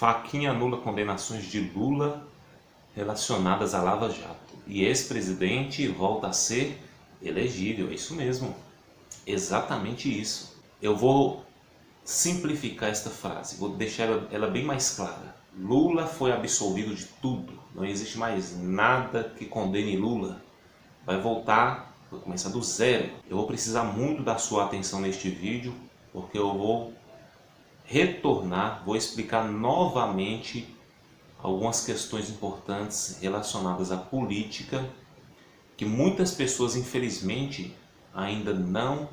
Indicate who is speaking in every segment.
Speaker 1: Fachin anula condenações de Lula relacionadas à Lava Jato. E ex-presidente volta a ser elegível. É isso mesmo. Exatamente isso. Eu vou simplificar esta frase, vou deixar ela bem mais clara. Lula foi absolvido de tudo. Não existe mais nada que condene Lula. Vai voltar, vai começar do zero. Eu vou precisar muito da sua atenção neste vídeo, porque eu vou retornar, vou explicar novamente algumas questões importantes relacionadas à política que muitas pessoas, infelizmente, ainda não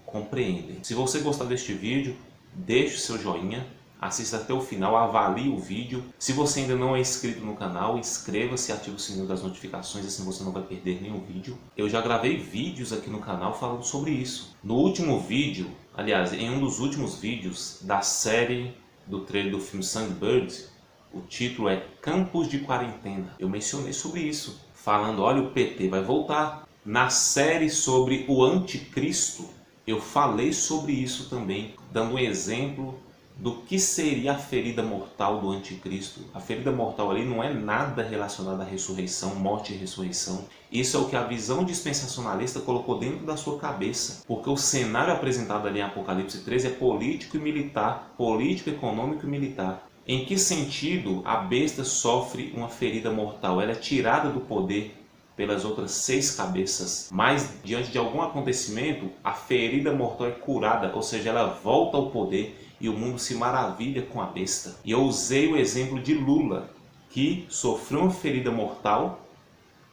Speaker 1: compreendem. Se você gostar deste vídeo, deixe o seu joinha, assista até o final, avalie o vídeo. Se você ainda não é inscrito no canal, inscreva-se e ative o sininho das notificações, assim você não vai perder nenhum vídeo. Eu já gravei vídeos aqui no canal falando sobre isso. No último vídeo, aliás, em um dos últimos vídeos da série do trailer do filme Songbird, o título é Campos de Quarentena. Eu mencionei sobre isso, falando, olha, o PT vai voltar. Na série sobre o anticristo, eu falei sobre isso também, dando um exemplo do que seria a ferida mortal do anticristo. A ferida mortal ali não é nada relacionada à ressurreição, morte e ressurreição. Isso é o que a visão dispensacionalista colocou dentro da sua cabeça. Porque o cenário apresentado ali em Apocalipse 13 é político e militar, político, econômico e militar. Em que sentido a besta sofre uma ferida mortal? Ela é tirada do poder pelas outras 6 cabeças, mas diante de algum acontecimento, a ferida mortal é curada, ou seja, ela volta ao poder e o mundo se maravilha com a besta. E eu usei o exemplo de Lula, que sofreu uma ferida mortal,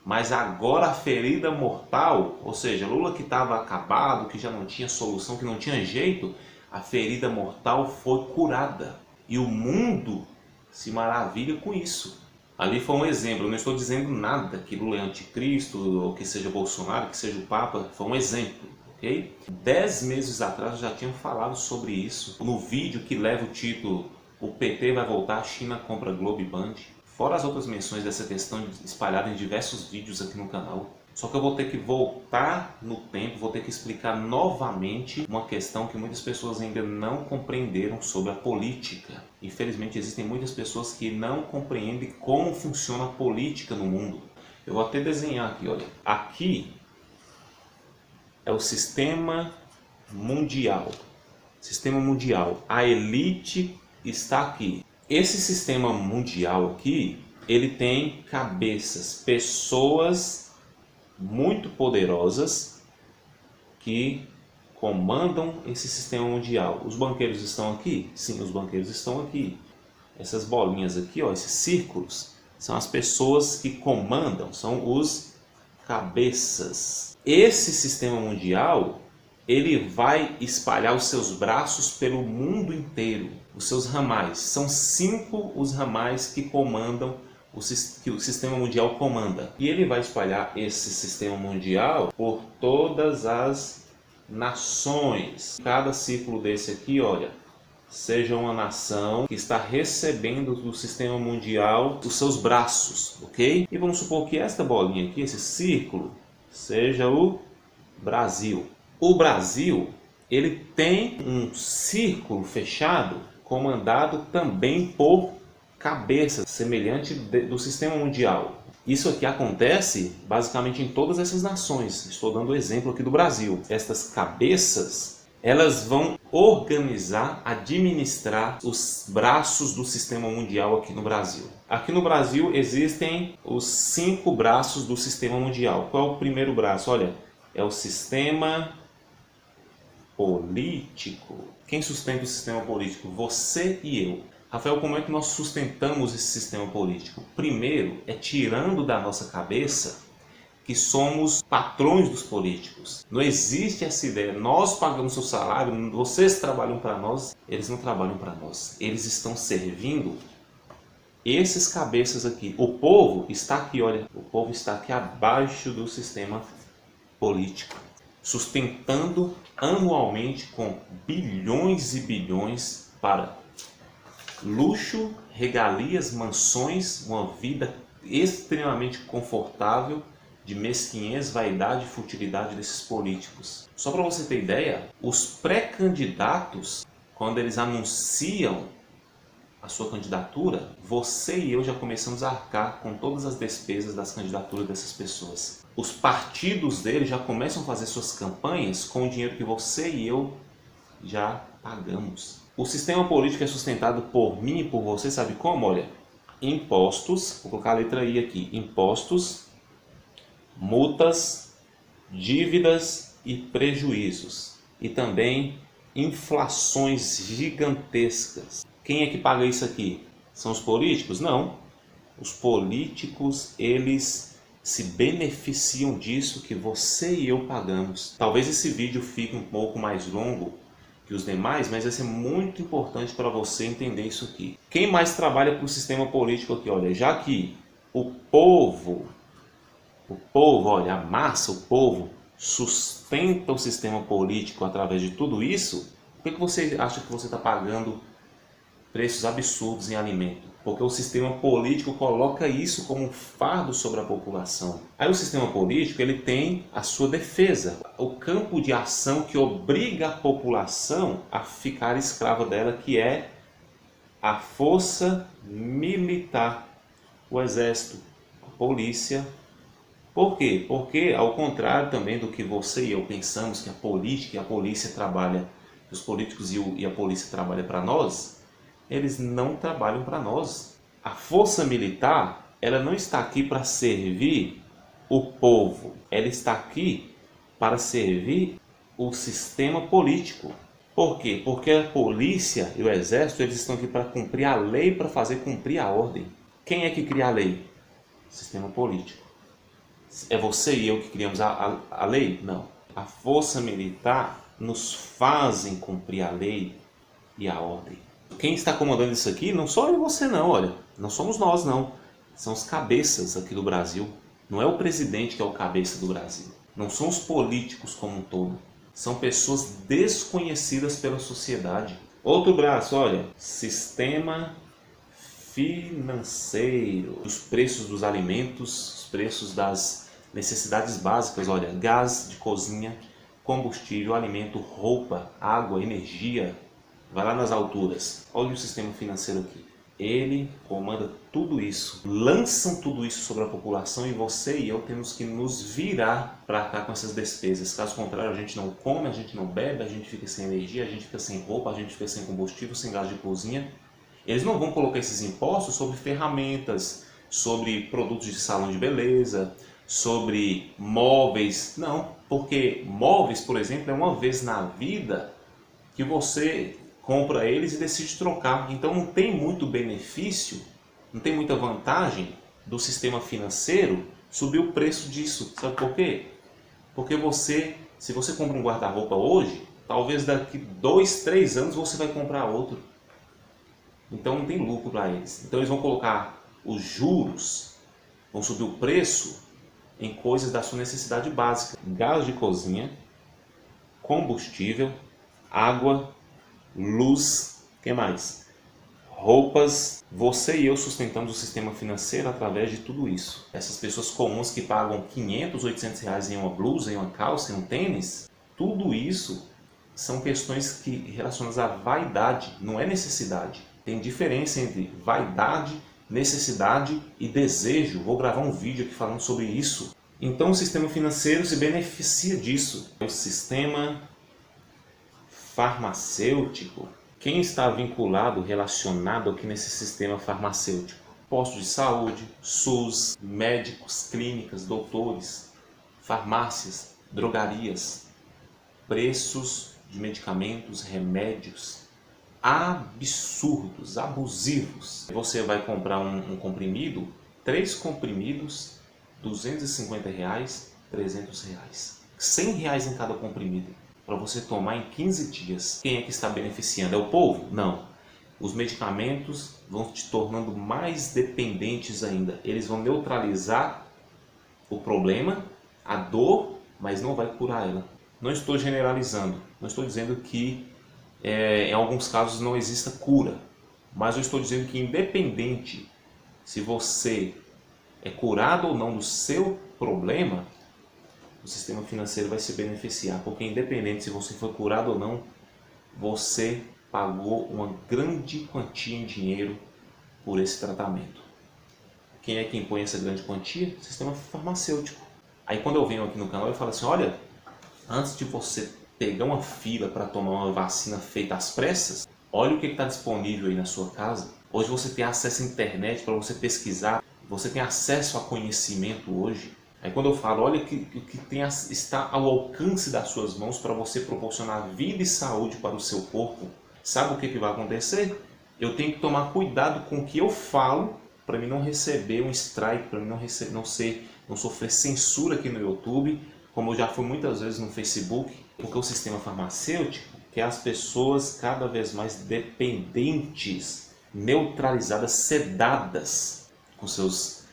Speaker 1: mas agora a ferida mortal, ou seja, Lula que estava acabado, que já não tinha solução, que não tinha jeito, a ferida mortal foi curada. E o mundo se maravilha com isso. Ali foi um exemplo, eu não estou dizendo nada que Lula é anticristo, ou que seja Bolsonaro, que seja o Papa, foi um exemplo, ok? 10 meses atrás eu já tinha falado sobre isso, no vídeo que leva o título O PT vai voltar, a China compra Globo e Band. Fora as outras menções dessa questão espalhada em diversos vídeos aqui no canal. Só que eu vou ter que voltar no tempo, vou ter que explicar novamente uma questão que muitas pessoas ainda não compreenderam sobre a política. Infelizmente existem muitas pessoas que não compreendem como funciona a política no mundo. Eu vou até desenhar aqui, olha. Aqui é o sistema mundial. Sistema mundial. A elite está aqui. Esse sistema mundial aqui, ele tem cabeças, pessoas muito poderosas que comandam esse sistema mundial. Os banqueiros estão aqui? Sim, os banqueiros estão aqui. Essas bolinhas aqui, ó, esses círculos, são as pessoas que comandam, são os cabeças. Esse sistema mundial, ele vai espalhar os seus braços pelo mundo inteiro, os seus ramais. São 5 os ramais que comandam que o sistema mundial comanda. E ele vai espalhar esse sistema mundial por todas as nações. Cada círculo desse aqui, olha, seja uma nação que está recebendo do sistema mundial os seus braços, ok? E vamos supor que esta bolinha aqui, esse círculo, seja o Brasil. O Brasil, ele tem um círculo fechado comandado também por cabeça semelhante do sistema mundial. Isso aqui acontece basicamente em todas essas nações. Estou dando o exemplo aqui do Brasil. Estas cabeças, elas vão organizar, administrar os braços do sistema mundial aqui no Brasil. Aqui no Brasil existem os 5 braços do sistema mundial. Qual é o primeiro braço? Olha, é o sistema político. Quem sustenta o sistema político? Você e eu. Rafael, como é que nós sustentamos esse sistema político? Primeiro, é tirando da nossa cabeça que somos patrões dos políticos. Não existe essa ideia, nós pagamos seu salário, vocês trabalham para nós, eles não trabalham para nós. Eles estão servindo esses cabeças aqui. O povo está aqui, olha, o povo está aqui abaixo do sistema político, sustentando anualmente com bilhões e bilhões para luxo, regalias, mansões, uma vida extremamente confortável, de mesquinhez, vaidade e futilidade desses políticos. Só para você ter ideia, os pré-candidatos, quando eles anunciam a sua candidatura, você e eu já começamos a arcar com todas as despesas das candidaturas dessas pessoas. Os partidos deles já começam a fazer suas campanhas com o dinheiro que você e eu já pagamos. O sistema político é sustentado por mim e por você, sabe como? Olha, impostos, vou colocar a letra I aqui, impostos, multas, dívidas e prejuízos. E também inflações gigantescas. Quem é que paga isso aqui? São os políticos? Não. Os políticos, eles se beneficiam disso que você e eu pagamos. Talvez esse vídeo fique um pouco mais longo que os demais, mas vai ser muito importante para você entender isso aqui. Quem mais trabalha para o sistema político aqui? Olha, já que o povo, olha, a massa, o povo, sustenta o sistema político através de tudo isso, por que você acha que você está pagando preços absurdos em alimento? Porque o sistema político coloca isso como um fardo sobre a população. Aí o sistema político, ele tem a sua defesa, o campo de ação que obriga a população a ficar escrava dela, que é a força militar, o exército, a polícia. Por quê? Porque, ao contrário também do que você e eu pensamos que a política e a polícia trabalham, que os políticos e a polícia trabalham para nós, eles não trabalham para nós. A força militar, ela não está aqui para servir o povo, ela está aqui para servir o sistema político. Por quê? Porque a polícia e o exército, eles estão aqui para cumprir a lei, para fazer cumprir a ordem. Quem é que cria a lei? O sistema político. É você e eu que criamos a lei? Não. A força militar nos fazem cumprir a lei e a ordem. Quem está comandando isso aqui não sou eu e você não, olha. Não somos nós não. São os cabeças aqui do Brasil. Não é o presidente que é o cabeça do Brasil. Não são os políticos como um todo. São pessoas desconhecidas pela sociedade. Outro braço, olha. Sistema financeiro. Os preços dos alimentos, os preços das necessidades básicas, olha. Gás de cozinha, combustível, alimento, roupa, água, energia. Vai lá nas alturas, olha o sistema financeiro aqui. Ele comanda tudo isso, lançam tudo isso sobre a população e você e eu temos que nos virar para cá com essas despesas. Caso contrário, a gente não come, a gente não bebe, a gente fica sem energia, a gente fica sem roupa, a gente fica sem combustível, sem gás de cozinha. Eles não vão colocar esses impostos sobre ferramentas, sobre produtos de salão de beleza, sobre móveis. Não, porque móveis, por exemplo, é uma vez na vida que você compra eles e decide trocar. Então não tem muito benefício, não tem muita vantagem do sistema financeiro subir o preço disso. Sabe por quê? Porque se você compra um guarda-roupa hoje, talvez daqui 2, 3 anos você vai comprar outro. Então não tem lucro para eles. Então eles vão colocar os juros, vão subir o preço em coisas da sua necessidade básica. Gás de cozinha, combustível, água, luz, o que mais? Roupas. Você e eu sustentamos o sistema financeiro através de tudo isso. Essas pessoas comuns que pagam 500, 800 reais em uma blusa, em uma calça, em um tênis, tudo isso são questões relacionadas à vaidade, não é necessidade. Tem diferença entre vaidade, necessidade e desejo. Vou gravar um vídeo aqui falando sobre isso. Então o sistema financeiro se beneficia disso. O sistema farmacêutico. Quem está vinculado, relacionado aqui nesse sistema farmacêutico? Postos de saúde, SUS, médicos, clínicas, doutores, farmácias, drogarias, preços de medicamentos, remédios absurdos, abusivos. Você vai comprar um comprimido, 3 comprimidos, R$250, R$300, R$100 em cada comprimido, para você tomar em 15 dias. Quem é que está beneficiando? É o povo? Não. Os medicamentos vão te tornando mais dependentes ainda. Eles vão neutralizar o problema, a dor, mas não vai curar ela. Não estou generalizando, não estou dizendo que em alguns casos não exista cura, mas eu estou dizendo que independente se você é curado ou não do seu problema, o sistema financeiro vai se beneficiar, porque independente se você foi curado ou não, você pagou uma grande quantia em dinheiro por esse tratamento. Quem é que impõe essa grande quantia? O sistema farmacêutico. Aí quando eu venho aqui no canal eu falo assim, olha, antes de você pegar uma fila para tomar uma vacina feita às pressas, olha o que está disponível aí na sua casa. Hoje você tem acesso à internet para você pesquisar, você tem acesso a conhecimento hoje. Aí quando eu falo, olha o que está ao alcance das suas mãos para você proporcionar vida e saúde para o seu corpo, sabe o que vai acontecer? Eu tenho que tomar cuidado com o que eu falo para mim não receber um strike, para mim não sofrer censura aqui no YouTube, como eu já fui muitas vezes no Facebook, porque o sistema farmacêutico quer as pessoas cada vez mais dependentes, neutralizadas, sedadas com seus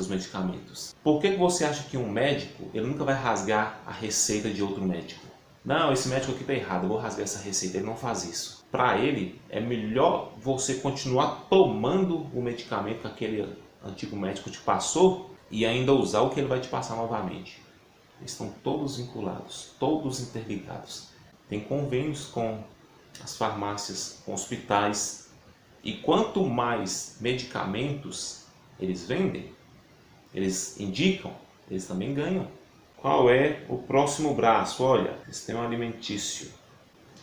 Speaker 1: medicamentos. Por que você acha que um médico ele nunca vai rasgar a receita de outro médico? Não, esse médico aqui está errado, eu vou rasgar essa receita. Ele não faz isso. Para ele, é melhor você continuar tomando o medicamento que aquele antigo médico te passou e ainda usar o que ele vai te passar novamente. Eles estão todos vinculados, todos interligados. Tem convênios com as farmácias, com hospitais. E quanto mais medicamentos eles vendem, eles indicam, eles também ganham. Qual é o próximo braço? Olha, sistema alimentício.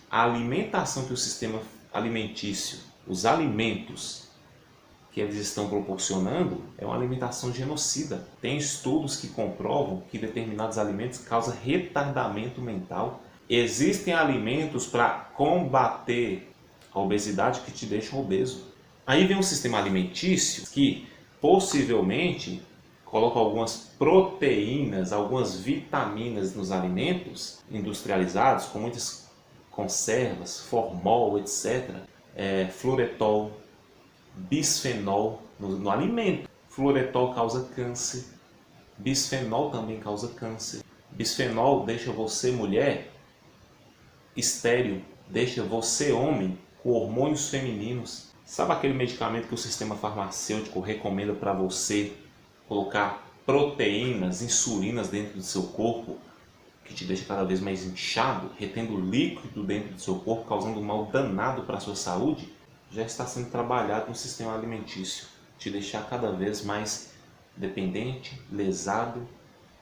Speaker 1: A alimentação que o sistema alimentício, os alimentos que eles estão proporcionando, é uma alimentação genocida. Tem estudos que comprovam que determinados alimentos causam retardamento mental. Existem alimentos para combater a obesidade que te deixam obeso. Aí vem um sistema alimentício que possivelmente coloca algumas proteínas, algumas vitaminas nos alimentos industrializados, com muitas conservas, formol, etc. Fluoretol, bisfenol no alimento. Fluoretol causa câncer, bisfenol também causa câncer. Bisfenol deixa você mulher estéril, deixa você homem com hormônios femininos. Sabe aquele medicamento que o sistema farmacêutico recomenda para você colocar proteínas, insulinas dentro do seu corpo, que te deixa cada vez mais inchado, retendo líquido dentro do seu corpo, causando um mal danado para a sua saúde? Já está sendo trabalhado no sistema alimentício, te deixar cada vez mais dependente, lesado,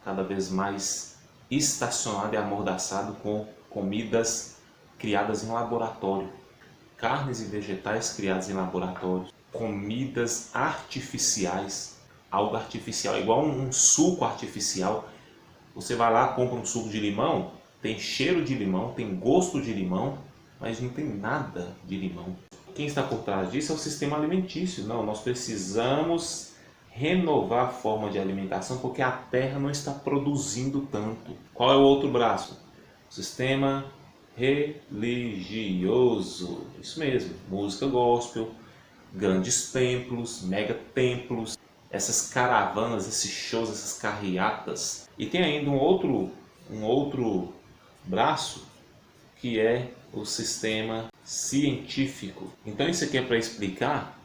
Speaker 1: cada vez mais estacionado e amordaçado com comidas criadas em laboratório, carnes e vegetais criados em laboratório, comidas artificiais, algo artificial, igual um suco artificial. Você vai lá, compra um suco de limão, tem cheiro de limão, tem gosto de limão, mas não tem nada de limão. Quem está por trás disso é o sistema alimentício. Não, nós precisamos renovar a forma de alimentação porque a terra não está produzindo tanto. Qual é o outro braço? O sistema religioso. Isso mesmo, música gospel, grandes templos, mega templos, essas caravanas, esses shows, essas carreatas. E tem ainda um outro braço que é o sistema científico. Então isso aqui é para explicar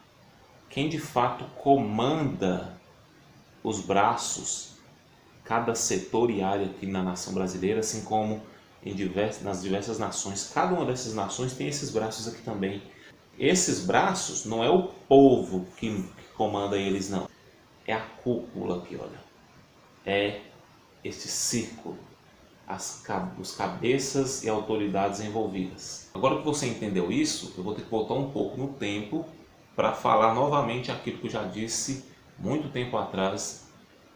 Speaker 1: quem de fato comanda os braços, cada setor e área aqui na nação brasileira, assim como nas diversas nações. Cada uma dessas nações tem esses braços aqui também. Esses braços não é o povo que comanda eles, não. É a cúpula aqui, olha. É esse círculo. Os cabeças e autoridades envolvidas. Agora que você entendeu isso, eu vou ter que voltar um pouco no tempo para falar novamente aquilo que eu já disse muito tempo atrás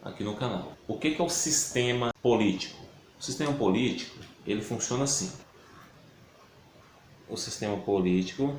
Speaker 1: aqui no canal. O que é o sistema político? O sistema político, ele funciona assim. O sistema político,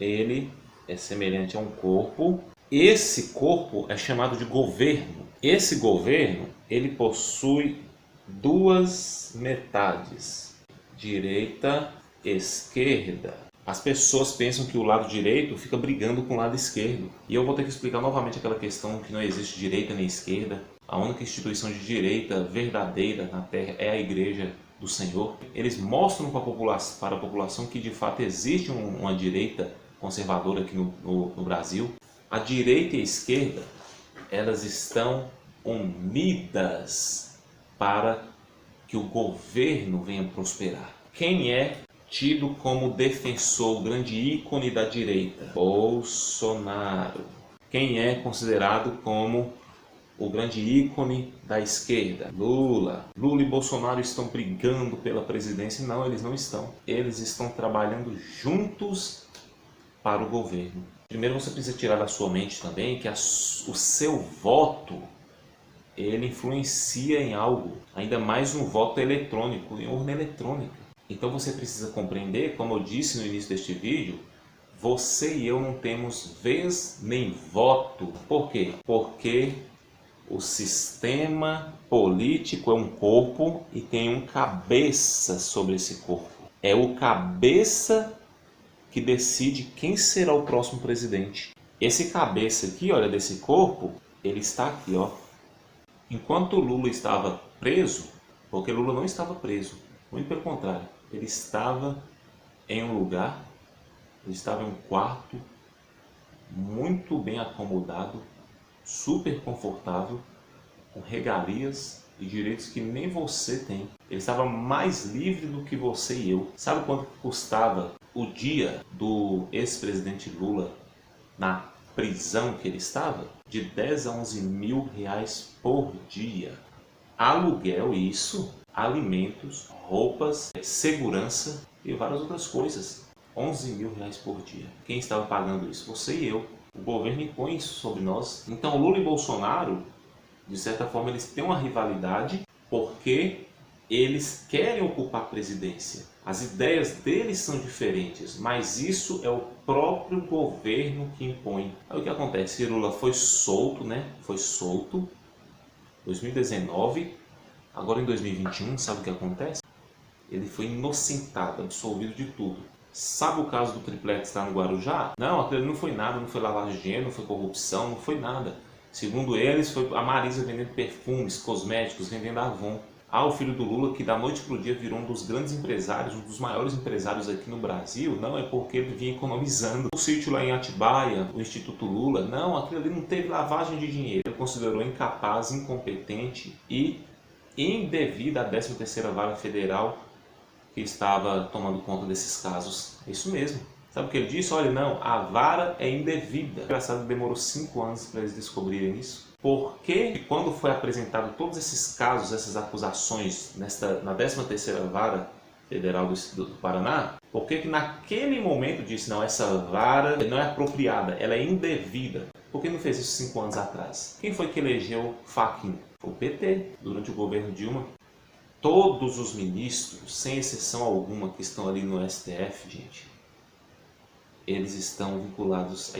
Speaker 1: ele é semelhante a um corpo. Esse corpo é chamado de governo. Esse governo, ele possui duas metades, direita e esquerda. As pessoas pensam que o lado direito fica brigando com o lado esquerdo. E eu vou ter que explicar novamente aquela questão que não existe direita nem esquerda. A única instituição de direita verdadeira na Terra é a Igreja do Senhor. Eles mostram para a população que de fato existe uma direita conservadora aqui no Brasil. A direita e a esquerda, elas estão unidas para que o governo venha prosperar. Quem é tido como defensor, o grande ícone da direita, Bolsonaro. Quem é considerado como o grande ícone da esquerda? Lula. Lula e Bolsonaro estão brigando pela presidência? Não, eles não estão. Eles estão trabalhando juntos para o governo. Primeiro você precisa tirar da sua mente também que o seu voto, ele influencia em algo, ainda mais um voto eletrônico, em urna eletrônica. Então você precisa compreender, como eu disse no início deste vídeo, você e eu não temos vez nem voto. Por quê? Porque o sistema político é um corpo e tem um cabeça sobre esse corpo. É o cabeça que decide quem será o próximo presidente. Esse cabeça aqui, olha, desse corpo, ele está aqui, ó. Enquanto Lula estava preso, porque Lula não estava preso, muito pelo contrário, ele estava em um lugar, ele estava em um quarto muito bem acomodado, super confortável, com regalias e direitos que nem você tem. Ele estava mais livre do que você e eu. Sabe quanto custava o dia do ex-presidente Lula na prisão que ele estava? De 10 a 11 mil reais por dia. Aluguel, isso, alimentos, roupas, segurança e várias outras coisas. 11 mil reais por dia. Quem estava pagando isso? Você e eu. O governo impõe isso sobre nós. Então Lula e Bolsonaro, de certa forma, eles têm uma rivalidade porque eles querem ocupar a presidência. As ideias deles são diferentes, mas isso é o próprio governo que impõe. Aí o que acontece? Lula foi solto, né? Foi solto em 2019. Agora em 2021, sabe o que acontece? Ele foi inocentado, absolvido de tudo. Sabe o caso do triplex lá no Guarujá? Não, aquilo não foi nada, não foi lavagem de dinheiro, não foi corrupção, não foi nada. Segundo eles, foi a Marisa vendendo perfumes, cosméticos, vendendo Avon. O filho do Lula, que da noite para o dia virou um dos grandes empresários, um dos maiores empresários aqui no Brasil, não é porque ele vinha economizando. O sítio lá em Atibaia, o Instituto Lula, não, aquilo ali não teve lavagem de dinheiro. Ele considerou incapaz, incompetente e indevida a 13ª Vara Federal que estava tomando conta desses casos. É isso mesmo. Sabe o que ele disse? Olha, não, a vara é indevida. Engraçado, demorou 5 anos para eles descobrirem isso. Porque quando foi apresentado todos esses casos, essas acusações na 13ª Vara Federal do Paraná, por que naquele momento disse, não, essa vara não é apropriada, ela é indevida? Por que não fez isso 5 anos atrás? Quem foi que elegeu Fachin? Foi o PT, durante o governo Dilma. Todos os ministros, sem exceção alguma, que estão ali no STF, gente, eles estão vinculados à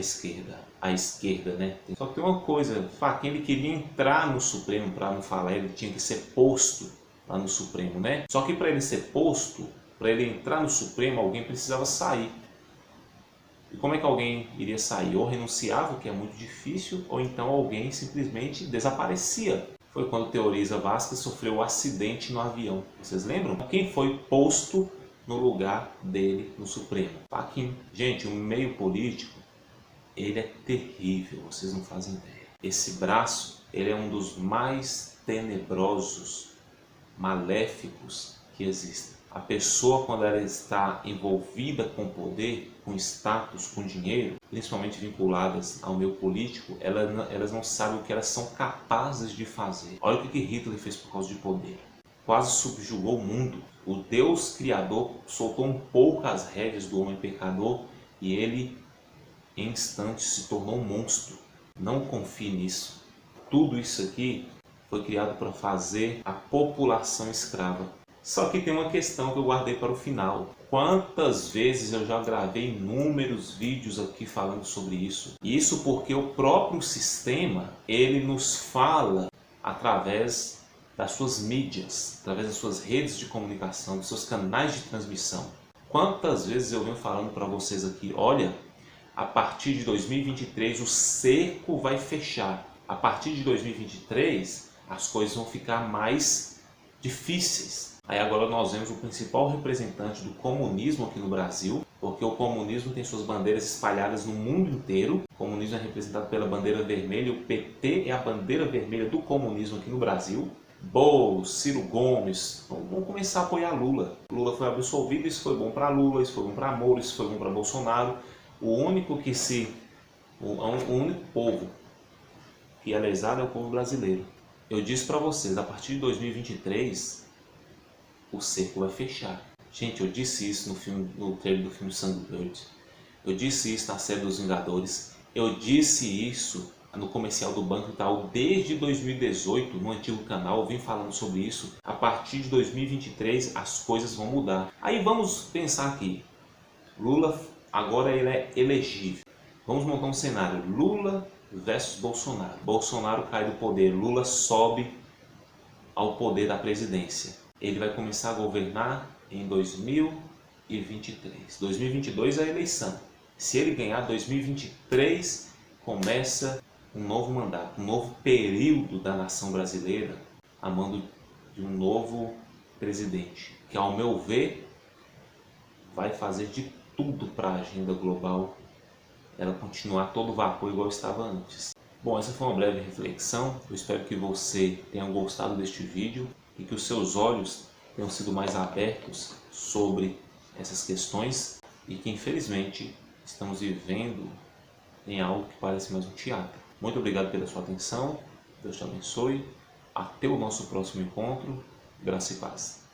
Speaker 1: esquerda, né? Só que tem uma coisa, Fachin, ele queria entrar no Supremo, para não falar, ele tinha que ser posto lá no Supremo, né? Só que para ele ser posto, para ele entrar no Supremo, alguém precisava sair. E como é que alguém iria sair? Ou renunciava, o que é muito difícil, ou então alguém simplesmente desaparecia. Foi quando Teoriza Vasquez sofreu um acidente no avião. Vocês lembram? Quem foi posto no lugar dele no Supremo? Fachin. Gente, o meio político, ele é terrível, vocês não fazem ideia. Esse braço, ele é um dos mais tenebrosos, maléficos que existem. A pessoa, quando ela está envolvida com poder, com status, com dinheiro, principalmente vinculadas ao meio político, elas não sabem o que elas são capazes de fazer. Olha o que Hitler fez por causa de poder. Quase subjugou o mundo. O Deus Criador soltou um pouco as rédeas do homem pecador e ele, em instantes, se tornou um monstro. Não confie nisso. Tudo isso aqui foi criado para fazer a população escrava. Só que tem uma questão que eu guardei para o final. Quantas vezes eu já gravei inúmeros vídeos aqui falando sobre isso? Isso porque o próprio sistema, ele nos fala através das suas mídias, através das suas redes de comunicação, dos seus canais de transmissão. Quantas vezes eu venho falando para vocês aqui, olha, a partir de 2023 o cerco vai fechar. A partir de 2023 as coisas vão ficar mais difíceis. Aí agora nós vemos o principal representante do comunismo aqui no Brasil, porque o comunismo tem suas bandeiras espalhadas no mundo inteiro. O comunismo é representado pela bandeira vermelha, o PT é a bandeira vermelha do comunismo aqui no Brasil. Boulos, Ciro Gomes, vão começar a apoiar Lula. Lula foi absolvido, isso foi bom para Lula, isso foi bom para Moro, isso foi bom para Bolsonaro. O único povo que é lesado é o povo brasileiro. Eu disse para vocês, a partir de 2023, o cerco vai fechar. Gente, eu disse isso no trailer do filme Songbird. Eu disse isso na série dos Vingadores. Eu disse isso no comercial do Banco Itaú desde 2018, no antigo canal, eu vim falando sobre isso. A partir de 2023 as coisas vão mudar. Aí vamos pensar aqui, Lula agora ele é elegível. Vamos montar um cenário, Lula versus Bolsonaro. Bolsonaro cai do poder, Lula sobe ao poder da presidência. Ele vai começar a governar em 2023. 2022 é a eleição. Se ele ganhar, 2023 começa um novo mandato, um novo período da nação brasileira, a mando de um novo presidente, que ao meu ver vai fazer de tudo para a agenda global ela continuar todo vapor igual estava antes. Bom, essa foi uma breve reflexão, eu espero que você tenha gostado deste vídeo e que os seus olhos tenham sido mais abertos sobre essas questões e que infelizmente estamos vivendo em algo que parece mais um teatro. Muito obrigado pela sua atenção, Deus te abençoe, até o nosso próximo encontro, graça e paz.